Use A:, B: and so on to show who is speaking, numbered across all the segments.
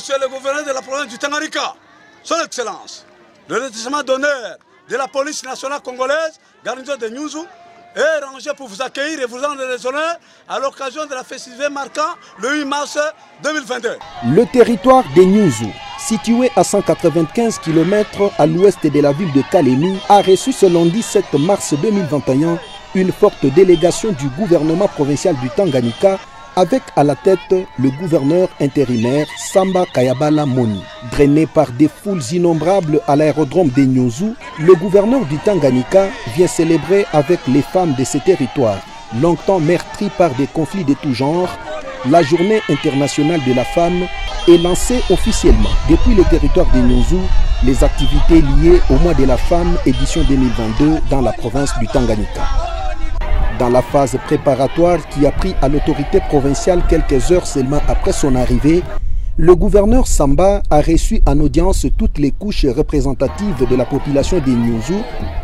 A: Monsieur le gouverneur de la province du Tanganyika, Son Excellence, le lotissement d'honneur de la police nationale congolaise, garnison de Nyuzu, est rangé pour vous accueillir et vous rendre les honneurs à l'occasion de la festivité marquant le 8 mars 2022.
B: Le territoire de Nyuzu, situé à 195 km à l'ouest de la ville de Kalemi, a reçu ce lundi 7 mars 2021 une forte délégation du gouvernement provincial du Tanganyika avec à la tête le gouverneur intérimaire Samba Kayabala Moni. Drainé par des foules innombrables à l'aérodrome de Nyuzu, le gouverneur du Tanganyika vient célébrer avec les femmes de ce territoire, longtemps meurtries par des conflits de tout genre, la journée internationale de la femme est lancée officiellement depuis le territoire de Nyuzu, les activités liées au mois de la femme édition 2022 dans la province du Tanganyika. Dans la phase préparatoire qui a pris à l'autorité provinciale quelques heures seulement après son arrivée, le gouverneur Samba a reçu en audience toutes les couches représentatives de la population de Nyuzu,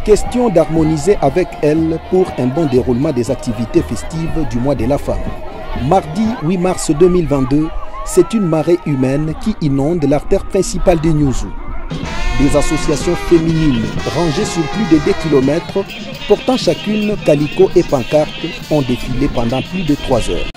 B: question d'harmoniser avec elles pour un bon déroulement des activités festives du mois de la femme. Mardi 8 mars 2022, c'est une marée humaine qui inonde l'artère principale de Nyuzu. Des associations féminines rangées sur plus de 2 km, portant chacune calicot et pancarte, ont défilé pendant plus de 3 heures.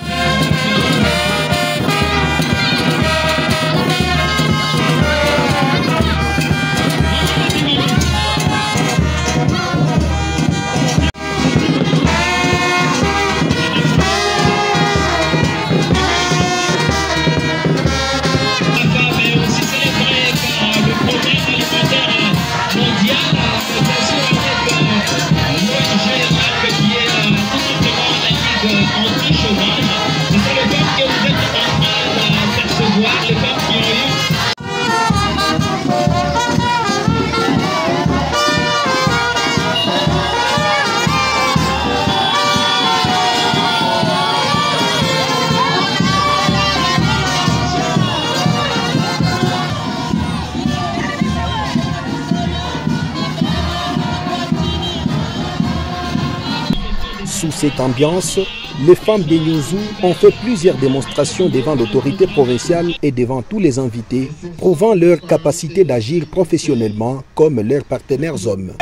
B: Sous cette ambiance, les femmes de Nyuzu ont fait plusieurs démonstrations devant l'autorité provinciale et devant tous les invités, prouvant leur capacité d'agir professionnellement comme leurs partenaires hommes.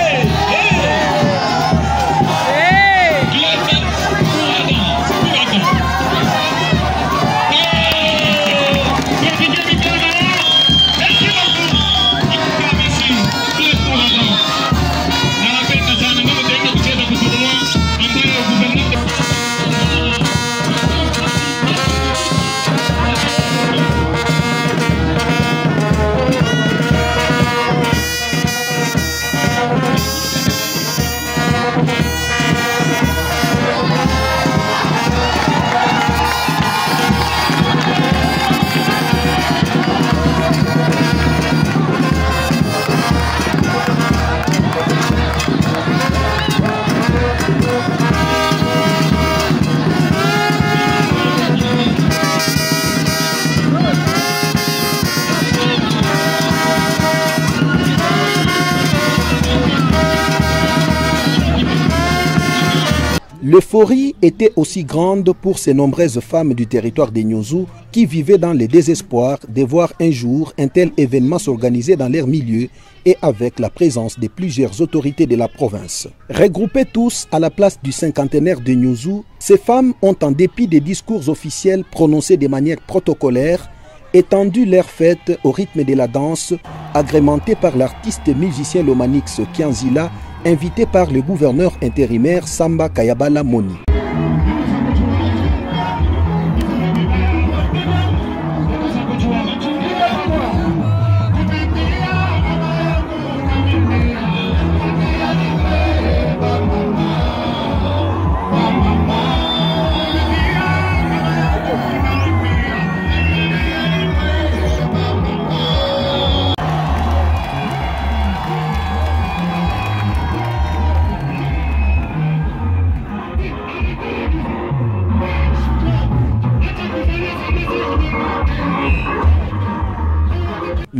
B: L'euphorie était aussi grande pour ces nombreuses femmes du territoire de Nyuzu qui vivaient dans le désespoir de voir un jour un tel événement s'organiser dans leur milieu et avec la présence de plusieurs autorités de la province. Regroupées tous à la place du cinquantenaire de Nyuzu, ces femmes ont, en dépit des discours officiels prononcés de manière protocolaire, étendu leur fête au rythme de la danse, agrémentée par l'artiste musicien Lomanix Kianzila, invité par le gouverneur intérimaire Samba Kayabala Moni.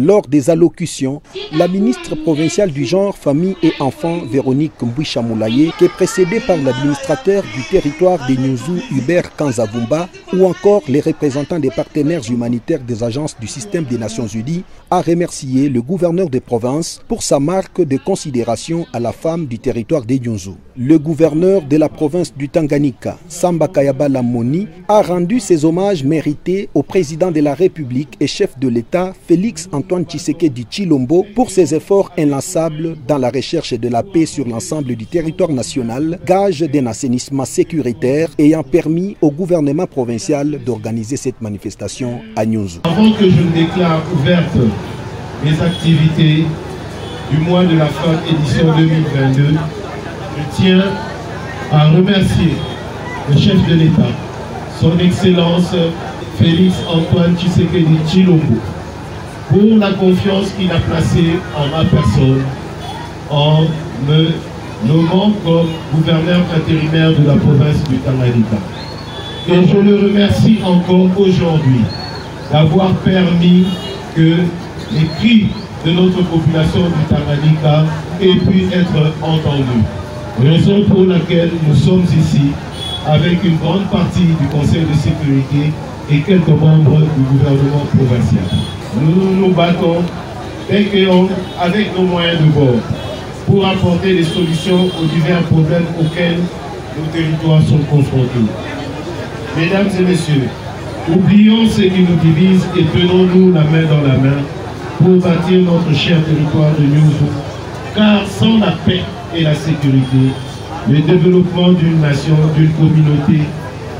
B: Lors des allocutions, la ministre provinciale du genre, famille et enfants, Véronique Mbouicha-Moulaye, qui est précédée par l'administrateur du territoire des Nyunzu, Hubert Kanzavumba, ou encore les représentants des partenaires humanitaires des agences du système des Nations Unies, a remercié le gouverneur de province pour sa marque de considération à la femme du territoire des Nyunzu. Le gouverneur de la province du Tanganyika, Samba Kayabala Moni, a rendu ses hommages mérités au président de la République et chef de l'État, Félix Antoine Tshisekedi Tshilombo, pour ses efforts inlassables dans la recherche de la paix sur l'ensemble du territoire national, gage d'un assainissement sécuritaire ayant permis au gouvernement provincial d'organiser cette manifestation à Nyunzu.
C: Avant que je ne déclare ouverte mes activités du mois de la femme édition 2022, je tiens à remercier le chef de l'État, son Excellence Félix Antoine Tshisekedi Tshilombo, pour la confiance qu'il a placée en ma personne en me nommant comme gouverneur intérimaire de la province du Tanganyika. Et je le remercie encore aujourd'hui d'avoir permis que les cris de notre population du Tanganyika aient pu être entendus. Raison pour laquelle nous sommes ici avec une grande partie du Conseil de sécurité et quelques membres du gouvernement provincial. Nous nous battons avec nos moyens de bord pour apporter des solutions aux divers problèmes auxquels nos territoires sont confrontés. Mesdames et messieurs, oublions ce qui nous divise et tenons-nous la main dans la main pour bâtir notre cher territoire de Nyunzu, car sans la paix et la sécurité, le développement d'une nation, d'une communauté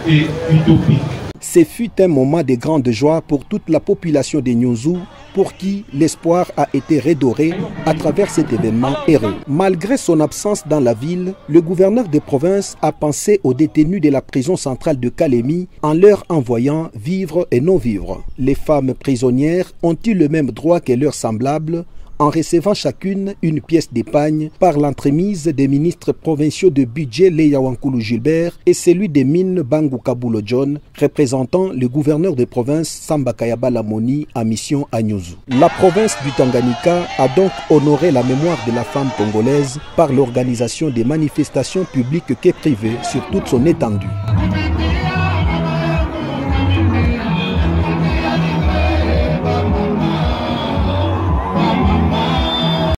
C: est utopique.
B: Ce fut un moment de grande joie pour toute la population de Nyunzu, pour qui l'espoir a été redoré à travers cet événement heureux. Malgré son absence dans la ville, le gouverneur de province a pensé aux détenus de la prison centrale de Kalemi en leur envoyant vivre et non vivre. Les femmes prisonnières ont-ils le même droit que leurs semblables en recevant chacune une pièce d'épargne par l'entremise des ministres provinciaux de budget Leya Wankulu Gilbert et celui des mines Bangu Kabulo John, représentant le gouverneur de province Samba Kayabala Moni à mission à Nyunzu. La province du Tanganyika a donc honoré la mémoire de la femme congolaise par l'organisation des manifestations publiques et privées sur toute son étendue.